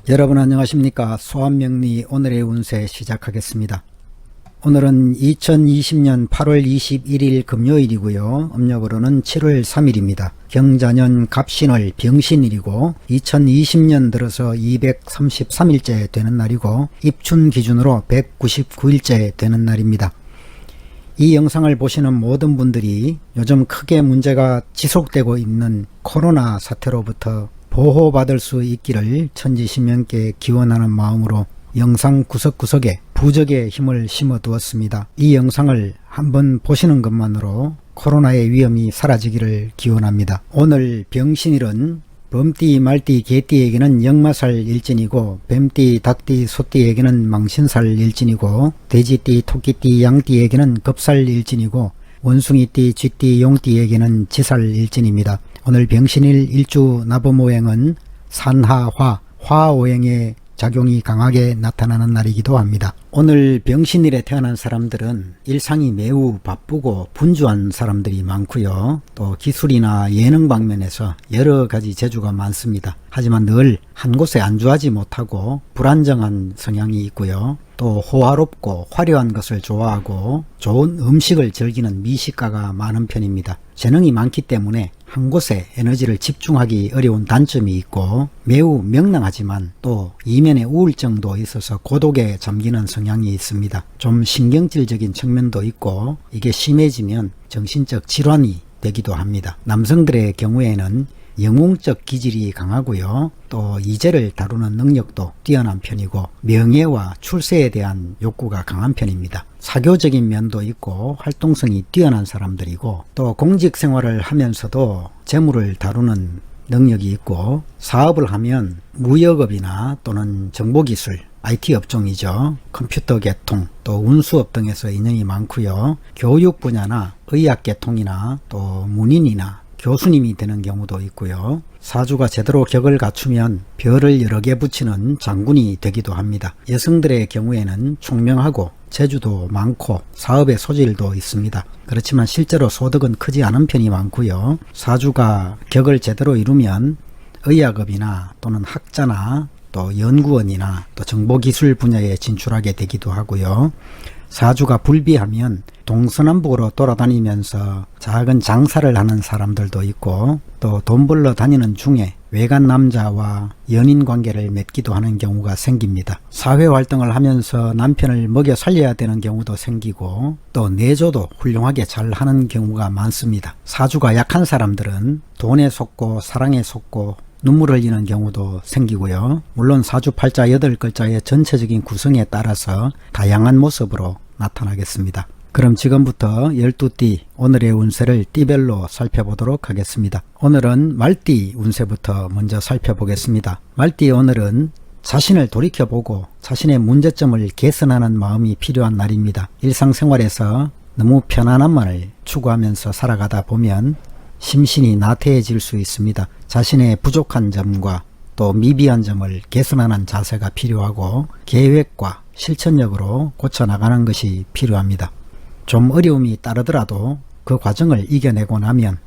여러분 안녕하십니까. 소환명리 오늘의 운세 시작하겠습니다. 오늘은 2020년 8월 21일 금요일이고요. 음력으로는 7월 3일입니다. 경자년 갑신월 병신일이고 2020년 들어서 233일째 되는 날이고 입춘 기준으로 199일째 되는 날입니다. 이 영상을 보시는 모든 분들이 요즘 크게 문제가 지속되고 있는 코로나 사태로부터 보호받을 수 있기를 천지신명께 기원하는 마음으로 영상 구석구석에 부적의 힘을 심어 두었습니다. 이 영상을 한번 보시는 것만으로 코로나의 위험이 사라지기를 기원합니다. 오늘 병신일은 범띠, 말띠, 개띠에게는 역마살 일진이고 뱀띠, 닭띠, 소띠에게는 망신살 일진이고 돼지띠, 토끼띠, 양띠에게는 겁살 일진이고 원숭이띠, 쥐띠, 용띠에게는 지살 일진입니다. 오늘 병신일 일주 나범오행은 산하화, 화오행의 작용이 강하게 나타나는 날이기도 합니다. 오늘 병신일에 태어난 사람들은 일상이 매우 바쁘고 분주한 사람들이 많고요. 또 기술이나 예능 방면에서 여러 가지 재주가 많습니다. 하지만 늘 한 곳에 안주하지 못하고 불안정한 성향이 있고요. 또 호화롭고 화려한 것을 좋아하고 좋은 음식을 즐기는 미식가가 많은 편입니다. 재능이 많기 때문에 한 곳에 에너지를 집중하기 어려운 단점이 있고 매우 명랑하지만 또 이면에 우울증도 있어서 고독에 잠기는 성향이 있습니다. 좀 신경질적인 측면도 있고 이게 심해지면 정신적 질환이 되기도 합니다. 남성들의 경우에는 영웅적 기질이 강하고요. 또 이재를 다루는 능력도 뛰어난 편이고 명예와 출세에 대한 욕구가 강한 편입니다. 사교적인 면도 있고 활동성이 뛰어난 사람들이고 또 공직 생활을 하면서도 재물을 다루는 능력이 있고 사업을 하면 무역업이나 또는 정보기술, IT 업종이죠. 컴퓨터 계통, 또 운수업 등에서 인연이 많고요. 교육 분야나 의학 계통이나 또 문인이나 교수님이 되는 경우도 있고요. 사주가 제대로 격을 갖추면 별을 여러 개 붙이는 장군이 되기도 합니다. 여성들의 경우에는 총명하고 재주도 많고 사업의 소질도 있습니다. 그렇지만 실제로 소득은 크지 않은 편이 많고요. 사주가 격을 제대로 이루면 의학업이나 또는 학자나 또 연구원이나 또 정보기술 분야에 진출하게 되기도 하고요. 사주가 불비하면 동서남북으로 돌아다니면서 작은 장사를 하는 사람들도 있고 또 돈 벌러 다니는 중에 외간 남자와 연인 관계를 맺기도 하는 경우가 생깁니다. 사회활동을 하면서 남편을 먹여 살려야 되는 경우도 생기고 또 내조도 훌륭하게 잘 하는 경우가 많습니다. 사주가 약한 사람들은 돈에 속고 사랑에 속고 눈물 흘리는 경우도 생기고요. 물론 사주팔자 8글자의 전체적인 구성에 따라서 다양한 모습으로 나타나겠습니다. 그럼 지금부터 12띠 오늘의 운세를 띠별로 살펴보도록 하겠습니다. 오늘은 말띠 운세부터 먼저 살펴보겠습니다. 말띠 오늘은 자신을 돌이켜보고 자신의 문제점을 개선하는 마음이 필요한 날입니다. 일상생활에서 너무 편안함만을 추구하면서 살아가다 보면 심신이 나태해질 수 있습니다. 자신의 부족한 점과 또 미비한 점을 개선하는 자세가 필요하고 계획과 실천력으로 고쳐나가는 것이 필요합니다. 좀 어려움이 따르더라도 그 과정을 이겨내고 나면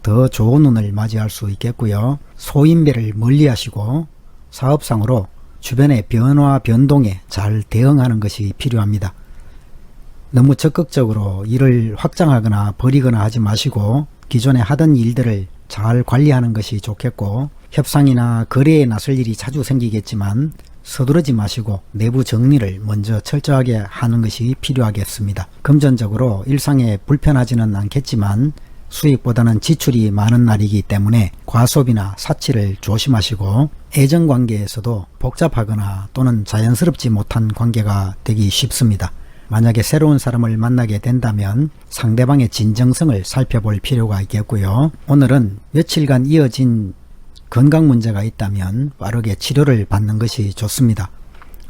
더 좋은 운을 맞이할 수 있겠고요. 소인배를 멀리 하시고 사업상으로 주변의 변화 변동에 잘 대응하는 것이 필요합니다. 너무 적극적으로 일을 확장하거나 버리거나 하지 마시고 기존에 하던 일들을 잘 관리하는 것이 좋겠고 협상이나 거래에 나설 일이 자주 생기겠지만 서두르지 마시고 내부 정리를 먼저 철저하게 하는 것이 필요하겠습니다. 금전적으로 일상에 불편하지는 않겠지만 수익보다는 지출이 많은 날이기 때문에 과소비나 사치를 조심하시고 애정관계에서도 복잡하거나 또는 자연스럽지 못한 관계가 되기 쉽습니다. 만약에 새로운 사람을 만나게 된다면 상대방의 진정성을 살펴볼 필요가 있겠고요. 오늘은 며칠간 이어진 건강 문제가 있다면 빠르게 치료를 받는 것이 좋습니다.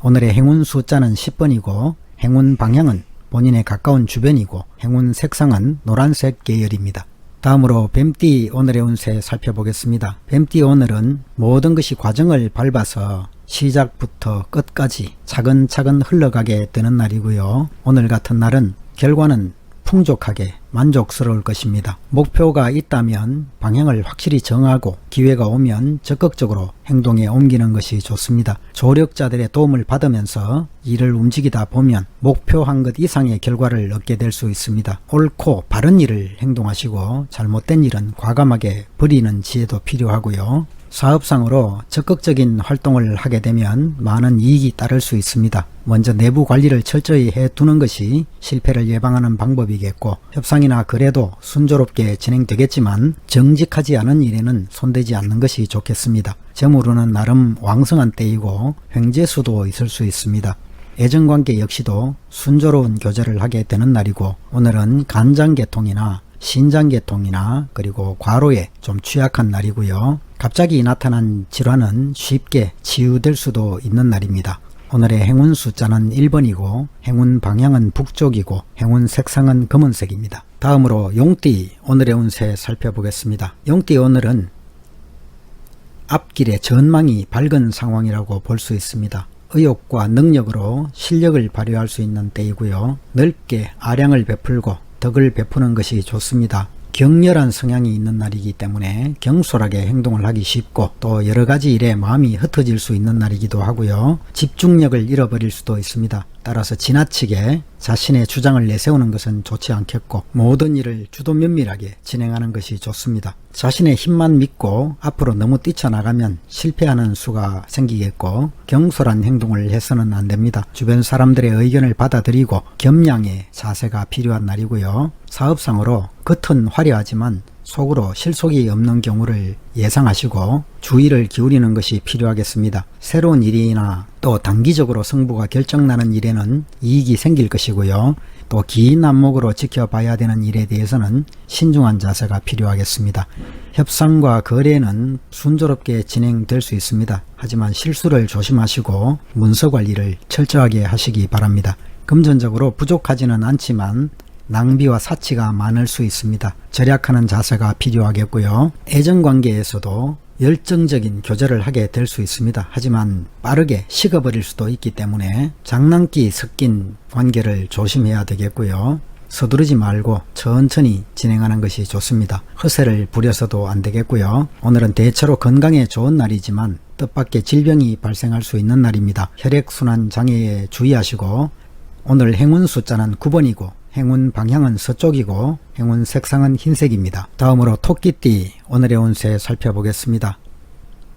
오늘의 행운 숫자는 10번이고 행운 방향은 본인에 가까운 주변이고 행운 색상은 노란색 계열입니다. 다음으로 뱀띠 오늘의 운세 살펴보겠습니다. 뱀띠 오늘은 모든 것이 과정을 밟아서 시작부터 끝까지 차근차근 흘러가게 되는 날이고요. 오늘 같은 날은 결과는 풍족하게 만족스러울 것입니다. 목표가 있다면 방향을 확실히 정하고 기회가 오면 적극적으로 행동에 옮기는 것이 좋습니다. 조력자들의 도움을 받으면서 일을 움직이다 보면 목표한 것 이상의 결과를 얻게 될 수 있습니다. 옳고 바른 일을 행동하시고 잘못된 일은 과감하게 버리는 지혜도 필요하고요. 사업상으로 적극적인 활동을 하게 되면 많은 이익이 따를 수 있습니다. 먼저 내부 관리를 철저히 해두는 것이 실패를 예방하는 방법이겠고, 협상이나 거래도 순조롭게 진행되겠지만 정직하지 않은 일에는 손대지 않는 것이 좋겠습니다. 재물운은 나름 왕성한 때이고 횡재수도 있을 수 있습니다. 애정관계 역시도 순조로운 교제를 하게 되는 날이고, 오늘은 간장계통이나 신장계통이나 그리고 과로에 좀 취약한 날이고요. 갑자기 나타난 질환은 쉽게 치유될 수도 있는 날입니다. 오늘의 행운 숫자는 1번이고 행운 방향은 북쪽이고 행운 색상은 검은색입니다. 다음으로 용띠 오늘의 운세 살펴보겠습니다. 용띠 오늘은 앞길의 전망이 밝은 상황이라고 볼 수 있습니다. 의욕과 능력으로 실력을 발휘할 수 있는 때이고요. 넓게 아량을 베풀고 덕을 베푸는 것이 좋습니다. 격렬한 성향이 있는 날이기 때문에 경솔하게 행동을 하기 쉽고 또 여러가지 일에 마음이 흩어질 수 있는 날이기도 하고요. 집중력을 잃어버릴 수도 있습니다. 따라서 지나치게 자신의 주장을 내세우는 것은 좋지 않겠고 모든 일을 주도 면밀하게 진행하는 것이 좋습니다. 자신의 힘만 믿고 앞으로 너무 뛰쳐나가면 실패하는 수가 생기겠고 경솔한 행동을 해서는 안 됩니다. 주변 사람들의 의견을 받아들이고 겸양의 자세가 필요한 날이고요. 사업상으로 겉은 화려하지만 속으로 실속이 없는 경우를 예상하시고 주의를 기울이는 것이 필요하겠습니다. 새로운 일이나 또 단기적으로 승부가 결정나는 일에는 이익이 생길 것이고요. 또 긴 안목으로 지켜봐야 되는 일에 대해서는 신중한 자세가 필요하겠습니다. 협상과 거래는 순조롭게 진행될 수 있습니다. 하지만 실수를 조심하시고 문서 관리를 철저하게 하시기 바랍니다. 금전적으로 부족하지는 않지만 낭비와 사치가 많을 수 있습니다. 절약하는 자세가 필요하겠고요. 애정관계에서도 열정적인 교제를 하게 될 수 있습니다. 하지만 빠르게 식어버릴 수도 있기 때문에 장난기 섞인 관계를 조심해야 되겠고요. 서두르지 말고 천천히 진행하는 것이 좋습니다. 허세를 부려서도 안 되겠고요. 오늘은 대체로 건강에 좋은 날이지만 뜻밖의 질병이 발생할 수 있는 날입니다. 혈액순환 장애에 주의하시고 오늘 행운 숫자는 9번이고 행운 방향은 서쪽이고 행운 색상은 흰색입니다. 다음으로 토끼띠 오늘의 운세 살펴보겠습니다.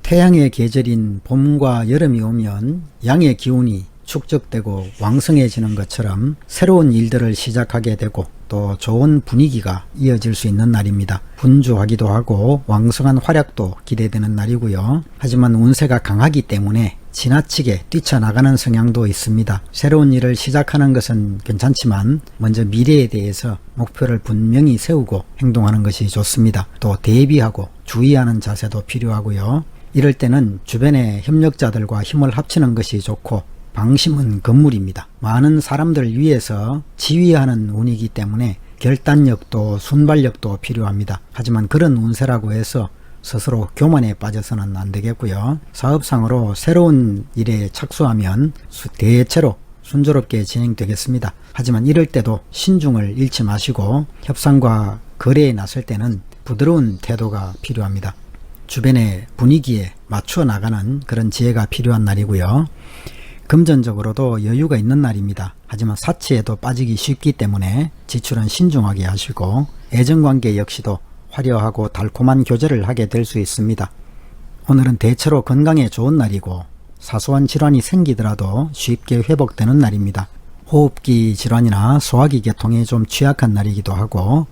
태양의 계절인 봄과 여름이 오면 양의 기운이 축적되고 왕성해지는 것처럼 새로운 일들을 시작하게 되고 또 좋은 분위기가 이어질 수 있는 날입니다. 분주하기도 하고 왕성한 활약도 기대되는 날이고요. 하지만 운세가 강하기 때문에 지나치게 뛰쳐나가는 성향도 있습니다. 새로운 일을 시작하는 것은 괜찮지만 먼저 미래에 대해서 목표를 분명히 세우고 행동하는 것이 좋습니다. 또 대비하고 주의하는 자세도 필요하고요. 이럴 때는 주변의 협력자들과 힘을 합치는 것이 좋고 방심은 건물입니다. 많은 사람들을 위해서 지휘하는 운이기 때문에 결단력도 순발력도 필요합니다. 하지만 그런 운세라고 해서 스스로 교만에 빠져서는 안 되겠고요. 사업상으로 새로운 일에 착수하면 대체로 순조롭게 진행되겠습니다. 하지만 이럴 때도 신중을 잃지 마시고 협상과 거래에 나설 때는 부드러운 태도가 필요합니다. 주변의 분위기에 맞춰 나가는 그런 지혜가 필요한 날이고요. 금전적으로도 여유가 있는 날입니다. 하지만 사치에도 빠지기 쉽기 때문에 지출은 신중하게 하시고 애정관계 역시도 화려하고 달콤한 교제를 하게 될 수 있습니다. 오늘은 대체로 건강에 좋은 날이고 사소한 질환이 생기더라도 쉽게 회복되는 날입니다. 호흡기 질환이나 소화기 계통에 좀 취약한 날이기도 하고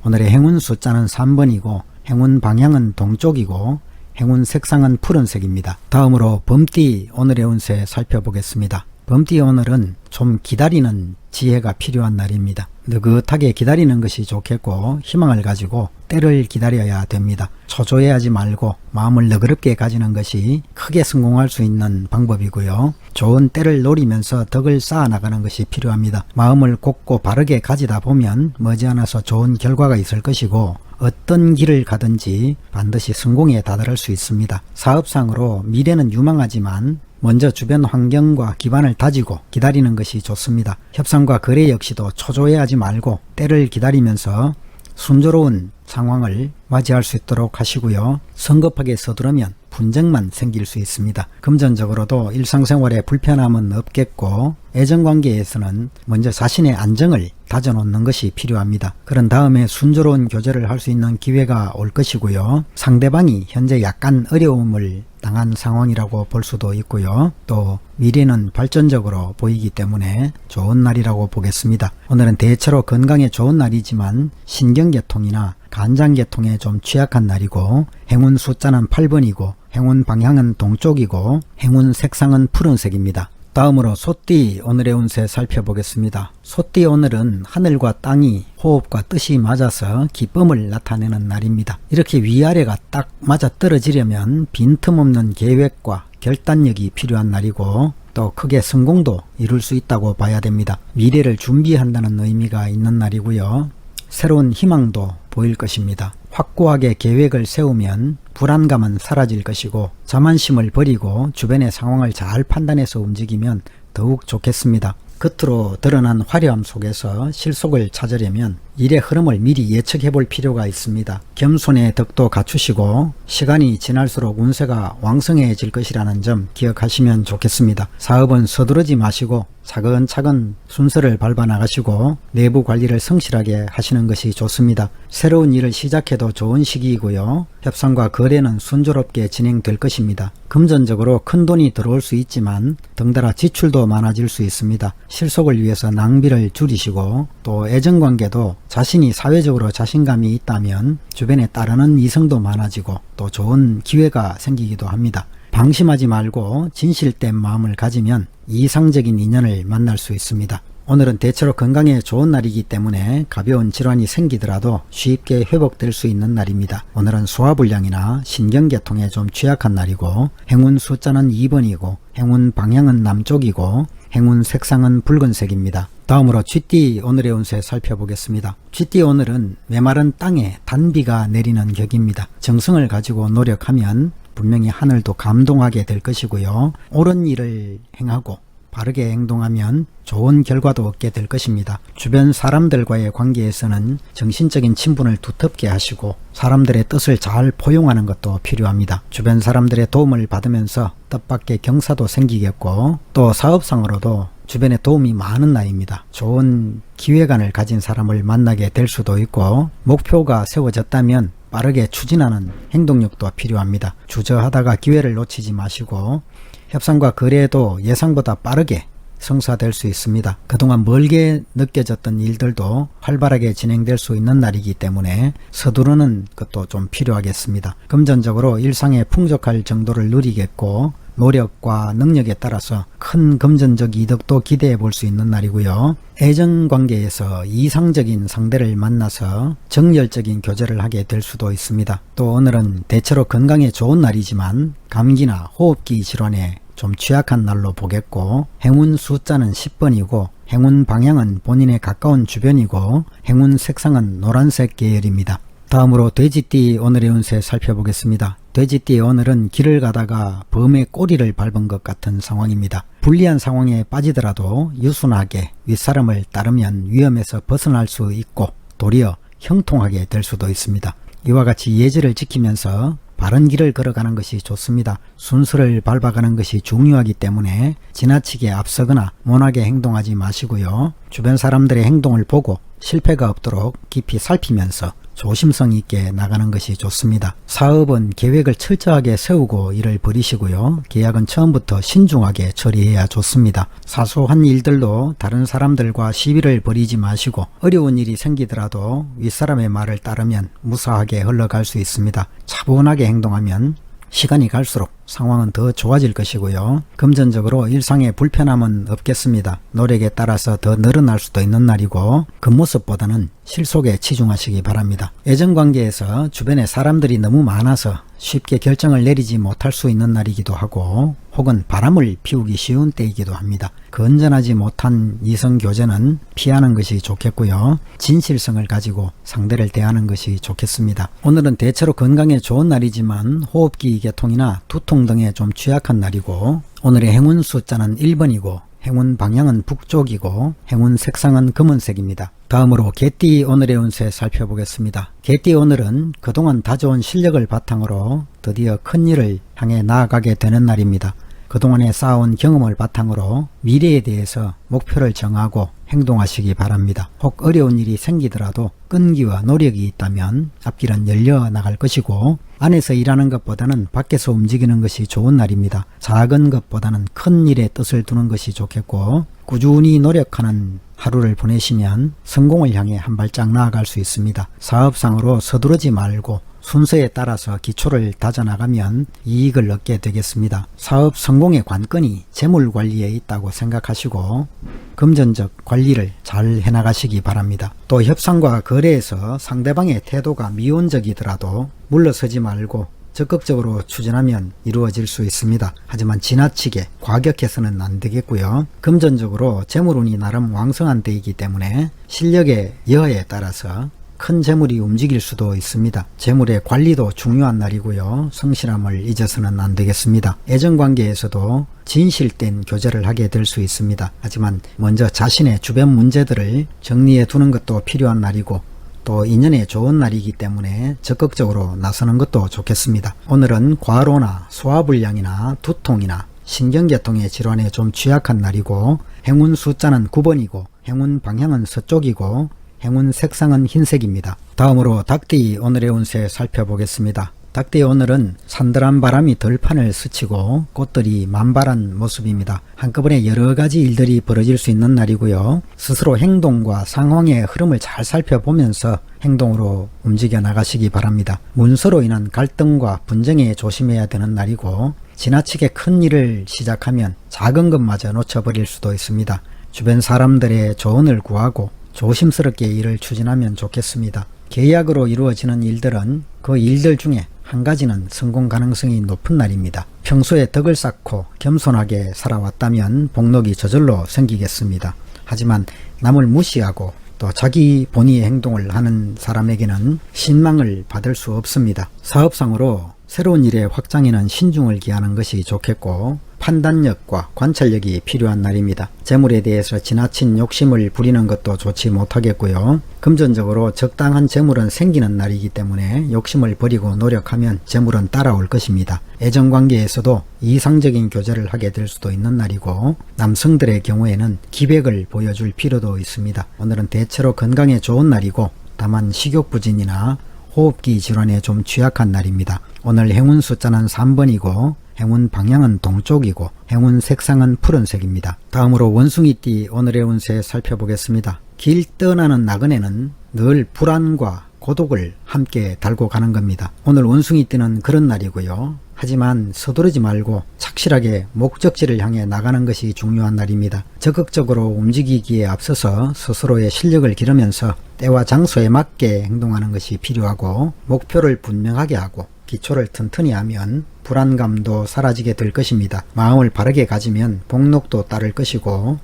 오늘의 행운 숫자는 3번이고 행운 방향은 동쪽이고 행운 색상은 푸른색입니다. 다음으로 범띠 오늘의 운세 살펴보겠습니다. 범띠 오늘은 좀 기다리는 지혜가 필요한 날입니다. 느긋하게 기다리는 것이 좋겠고 희망을 가지고 때를 기다려야 됩니다. 초조해하지 말고 마음을 너그럽게 가지는 것이 크게 성공할 수 있는 방법이고요. 좋은 때를 노리면서 덕을 쌓아나가는 것이 필요합니다. 마음을 곱고 바르게 가지다 보면 머지않아서 좋은 결과가 있을 것이고 어떤 길을 가든지 반드시 성공에 다다를 수 있습니다. 사업상으로 미래는 유망하지만 먼저 주변 환경과 기반을 다지고 기다리는 것이 좋습니다. 협상과 거래 역시도 초조해하지 말고 때를 기다리면서 순조로운 상황을 맞이할 수 있도록 하시고요. 성급하게 서두르면 분쟁만 생길 수 있습니다. 금전적으로도 일상생활에 불편함은 없겠고 애정관계에서는 먼저 자신의 안정을 다져놓는 것이 필요합니다. 그런 다음에 순조로운 교제를 할 수 있는 기회가 올 것이고요. 상대방이 현재 약간 어려움을 당한 상황이라고 볼 수도 있고요. 또 미래는 발전적으로 보이기 때문에 좋은 날이라고 보겠습니다. 오늘은 대체로 건강에 좋은 날이지만 신경계통이나 간장계통에 좀 취약한 날이고 행운 숫자는 8번이고 행운 방향은 동쪽이고 행운 색상은 푸른색입니다. 다음으로 소띠 오늘의 운세 살펴보겠습니다. 소띠 오늘은 하늘과 땅이 호흡과 뜻이 맞아서 기쁨을 나타내는 날입니다. 이렇게 위아래가 딱 맞아 떨어지려면 빈틈없는 계획과 결단력이 필요한 날이고 또 크게 성공도 이룰 수 있다고 봐야 됩니다. 미래를 준비한다는 의미가 있는 날이고요. 새로운 희망도 보일 것입니다. 확고하게 계획을 세우면 불안감은 사라질 것이고 자만심을 버리고 주변의 상황을 잘 판단해서 움직이면 더욱 좋겠습니다. 겉으로 드러난 화려함 속에서 실속을 찾으려면 일의 흐름을 미리 예측해 볼 필요가 있습니다. 겸손의 덕도 갖추시고 시간이 지날수록 운세가 왕성해질 것이라는 점 기억하시면 좋겠습니다. 사업은 서두르지 마시고 차근차근 순서를 밟아 나가시고 내부 관리를 성실하게 하시는 것이 좋습니다. 새로운 일을 시작해도 좋은 시기이고요. 협상과 거래는 순조롭게 진행될 것입니다. 금전적으로 큰 돈이 들어올 수 있지만 덩달아 지출도 많아질 수 있습니다. 실속을 위해서 낭비를 줄이시고 또 애정관계도 자신이 사회적으로 자신감이 있다면 주변에 따르는 이성도 많아지고 또 좋은 기회가 생기기도 합니다. 방심하지 말고 진실된 마음을 가지면 이상적인 인연을 만날 수 있습니다. 오늘은 대체로 건강에 좋은 날이기 때문에 가벼운 질환이 생기더라도 쉽게 회복될 수 있는 날입니다. 오늘은 소화불량이나 신경계통에 좀 취약한 날이고 행운 숫자는 2번이고 행운 방향은 남쪽이고 행운 색상은 붉은색입니다. 다음으로 쥐띠 오늘의 운세 살펴보겠습니다. 쥐띠 오늘은 메마른 땅에 단비가 내리는 격입니다. 정성을 가지고 노력하면 분명히 하늘도 감동하게 될 것이고요. 옳은 일을 행하고 바르게 행동하면 좋은 결과도 얻게 될 것입니다. 주변 사람들과의 관계에서는 정신적인 친분을 두텁게 하시고 사람들의 뜻을 잘 포용하는 것도 필요합니다. 주변 사람들의 도움을 받으면서 뜻밖의 경사도 생기겠고 또 사업상으로도 주변에 도움이 많은 날입니다. 좋은 기회관을 가진 사람을 만나게 될 수도 있고 목표가 세워졌다면 빠르게 추진하는 행동력도 필요합니다. 주저하다가 기회를 놓치지 마시고 협상과 거래도 예상보다 빠르게 성사될 수 있습니다. 그동안 멀게 느껴졌던 일들도 활발하게 진행될 수 있는 날이기 때문에 서두르는 것도 좀 필요하겠습니다. 금전적으로 일상에 풍족할 정도를 누리겠고 노력과 능력에 따라서 큰 금전적 이득도 기대해 볼 수 있는 날이고요. 애정관계에서 이상적인 상대를 만나서 정열적인 교제를 하게 될 수도 있습니다. 또 오늘은 대체로 건강에 좋은 날이지만 감기나 호흡기 질환에 좀 취약한 날로 보겠고 행운 숫자는 10번이고 행운 방향은 본인에 가까운 주변이고 행운 색상은 노란색 계열입니다. 다음으로 돼지띠 오늘의 운세 살펴보겠습니다. 돼지띠 오늘은 길을 가다가 범의 꼬리를 밟은 것 같은 상황입니다. 불리한 상황에 빠지더라도 유순하게 윗사람을 따르면 위험에서 벗어날 수 있고 도리어 형통하게 될 수도 있습니다. 이와 같이 예절을 지키면서 바른 길을 걸어가는 것이 좋습니다. 순서를 밟아가는 것이 중요하기 때문에 지나치게 앞서거나 모나게 행동하지 마시고요. 주변 사람들의 행동을 보고 실패가 없도록 깊이 살피면서 조심성 있게 나가는 것이 좋습니다. 사업은 계획을 철저하게 세우고 일을 벌이시고요. 계약은 처음부터 신중하게 처리해야 좋습니다. 사소한 일들도 다른 사람들과 시비를 벌이지 마시고 어려운 일이 생기더라도 윗사람의 말을 따르면 무사하게 흘러갈 수 있습니다. 차분하게 행동하면 시간이 갈수록 상황은 더 좋아질 것이고요. 금전적으로 일상에 불편함은 없겠습니다. 노력에 따라서 더 늘어날 수도 있는 날이고 겉모습보다는 실속에 치중하시기 바랍니다. 애정관계에서 주변에 사람들이 너무 많아서 쉽게 결정을 내리지 못할 수 있는 날이기도 하고 혹은 바람을 피우기 쉬운 때이기도 합니다. 건전하지 못한 이성교제는 피하는 것이 좋겠고요. 진실성을 가지고 상대를 대하는 것이 좋겠습니다. 오늘은 대체로 건강에 좋은 날이지만 호흡기 계통이나 두통 등에 좀 취약한 날이고 오늘의 행운 숫자는 1번이고 행운 방향은 북쪽이고 행운 색상은 검은색입니다. 다음으로 개띠 오늘의 운세 살펴보겠습니다. 개띠 오늘은 그동안 다져온 실력을 바탕으로 드디어 큰 일을 향해 나아가게 되는 날입니다. 그동안에 쌓아온 경험을 바탕으로 미래에 대해서 목표를 정하고 행동하시기 바랍니다. 혹 어려운 일이 생기더라도 끈기와 노력이 있다면 앞길은 열려 나갈 것이고 안에서 일하는 것보다는 밖에서 움직이는 것이 좋은 날입니다. 작은 것보다는 큰 일에 뜻을 두는 것이 좋겠고 꾸준히 노력하는 하루를 보내시면 성공을 향해 한 발짝 나아갈 수 있습니다. 사업상으로 서두르지 말고 순서에 따라서 기초를 다져나가면 이익을 얻게 되겠습니다. 사업 성공의 관건이 재물관리에 있다고 생각하시고 금전적 관리를 잘 해나가시기 바랍니다. 또 협상과 거래에서 상대방의 태도가 미온적이더라도 물러서지 말고 적극적으로 추진하면 이루어질 수 있습니다. 하지만 지나치게 과격해서는 안 되겠고요. 금전적으로 재물운이 나름 왕성한 때이기 때문에 실력의 여하에 따라서 큰 재물이 움직일 수도 있습니다. 재물의 관리도 중요한 날이고요. 성실함을 잊어서는 안 되겠습니다. 애정관계에서도 진실된 교제를 하게 될 수 있습니다. 하지만 먼저 자신의 주변 문제들을 정리해 두는 것도 필요한 날이고 또 인연에 좋은 날이기 때문에 적극적으로 나서는 것도 좋겠습니다. 오늘은 과로나 소화불량이나 두통이나 신경계통의 질환에 좀 취약한 날이고 행운 숫자는 9번이고 행운 방향은 서쪽이고 행운 색상은 흰색입니다. 다음으로 닭띠 오늘의 운세 살펴보겠습니다. 닭띠 오늘은 산들한 바람이 들판을 스치고 꽃들이 만발한 모습입니다. 한꺼번에 여러가지 일들이 벌어질 수 있는 날이고요. 스스로 행동과 상황의 흐름을 잘 살펴보면서 행동으로 움직여 나가시기 바랍니다. 문서로 인한 갈등과 분쟁에 조심해야 되는 날이고 지나치게 큰 일을 시작하면 작은 것마저 놓쳐버릴 수도 있습니다. 주변 사람들의 조언을 구하고 조심스럽게 일을 추진하면 좋겠습니다. 계약으로 이루어지는 일들은 그 일들 중에 한 가지는 성공 가능성이 높은 날입니다. 평소에 덕을 쌓고 겸손하게 살아왔다면 복록이 저절로 생기겠습니다. 하지만 남을 무시하고 또 자기 본의의 행동을 하는 사람에게는 신망을 받을 수 없습니다. 사업상으로 새로운 일의 확장에는 신중을 기하는 것이 좋겠고 판단력과 관찰력이 필요한 날입니다. 재물에 대해서 지나친 욕심을 부리는 것도 좋지 못하겠고요. 금전적으로 적당한 재물은 생기는 날이기 때문에 욕심을 버리고 노력하면 재물은 따라올 것입니다. 애정관계에서도 이상적인 교제를 하게 될 수도 있는 날이고 남성들의 경우에는 기백을 보여줄 필요도 있습니다. 오늘은 대체로 건강에 좋은 날이고 다만 식욕부진이나 호흡기 질환에 좀 취약한 날입니다. 오늘 행운 숫자는 3번이고 행운 방향은 동쪽이고 행운 색상은 푸른색입니다. 다음으로 원숭이띠 오늘의 운세 살펴보겠습니다. 길 떠나는 나그네는 늘 불안과 고독을 함께 달고 가는 겁니다. 오늘 원숭이띠는 그런 날이고요. 하지만 서두르지 말고 착실하게 목적지를 향해 나가는 것이 중요한 날입니다. 적극적으로 움직이기에 앞서서 스스로의 실력을 기르면서 때와 장소에 맞게 행동하는 것이 필요하고 목표를 분명하게 하고 기초를 튼튼히 하면 불안감도 사라지게 될 것입니다. 마음을 바르게 가지면 복록도 따를 것이고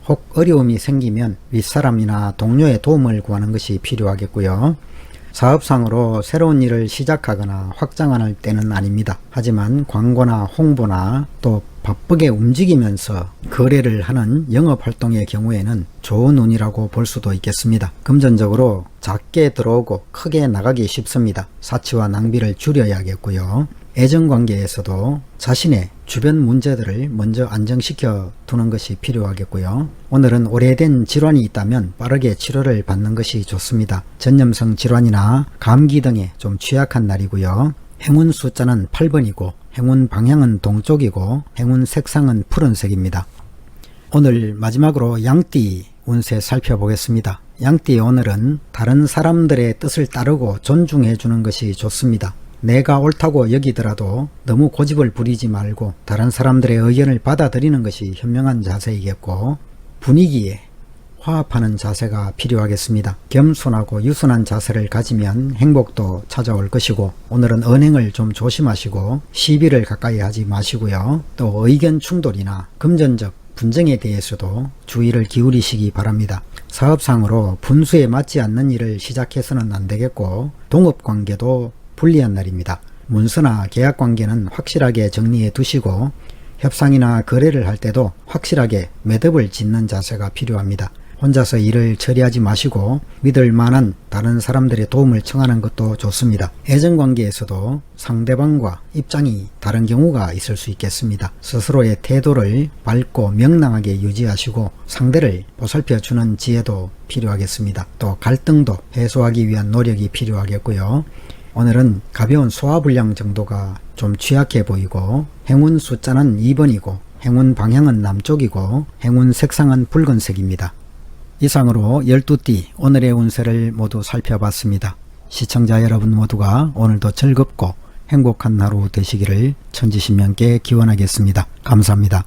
혹 어려움이 생기면 윗사람이나 동료의 도움을 구하는 것이 필요하겠고요. 사업상으로 새로운 일을 시작하거나 확장할 때는 아닙니다. 하지만 광고나 홍보나 또 바쁘게 움직이면서 거래를 하는 영업활동의 경우에는 좋은 운이라고 볼 수도 있겠습니다. 금전적으로 작게 들어오고 크게 나가기 쉽습니다. 사치와 낭비를 줄여야겠고요. 애정관계에서도 자신의 주변 문제들을 먼저 안정시켜 두는 것이 필요하겠고요. 오늘은 오래된 질환이 있다면 빠르게 치료를 받는 것이 좋습니다. 전염성 질환이나 감기 등에 좀 취약한 날이고요. 행운 숫자는 8번이고 행운 방향은 동쪽이고 행운 색상은 푸른색입니다. 오늘 마지막으로 양띠 운세 살펴보겠습니다. 양띠 오늘은 다른 사람들의 뜻을 따르고 존중해 주는 것이 좋습니다. 내가 옳다고 여기더라도 너무 고집을 부리지 말고 다른 사람들의 의견을 받아들이는 것이 현명한 자세이겠고 분위기에 화합하는 자세가 필요하겠습니다. 겸손하고 유순한 자세를 가지면 행복도 찾아올 것이고, 오늘은 언행을 좀 조심하시고 시비를 가까이 하지 마시고요. 또 의견 충돌이나 금전적 분쟁에 대해서도 주의를 기울이시기 바랍니다. 사업상으로 분수에 맞지 않는 일을 시작해서는 안 되겠고, 동업관계도 불리한 날입니다. 문서나 계약관계는 확실하게 정리해 두시고, 협상이나 거래를 할 때도 확실하게 매듭을 짓는 자세가 필요합니다. 혼자서 일을 처리하지 마시고 믿을 만한 다른 사람들의 도움을 청하는 것도 좋습니다. 애정관계에서도 상대방과 입장이 다른 경우가 있을 수 있겠습니다. 스스로의 태도를 밝고 명랑하게 유지하시고 상대를 보살펴주는 지혜도 필요하겠습니다. 또 갈등도 해소하기 위한 노력이 필요하겠고요. 오늘은 가벼운 소화불량 정도가 좀 취약해 보이고, 행운 숫자는 2번이고 행운 방향은 남쪽이고 행운 색상은 붉은색입니다. 이상으로 12띠 오늘의 운세를 모두 살펴봤습니다. 시청자 여러분 모두가 오늘도 즐겁고 행복한 하루 되시기를 천지신명께 기원하겠습니다. 감사합니다.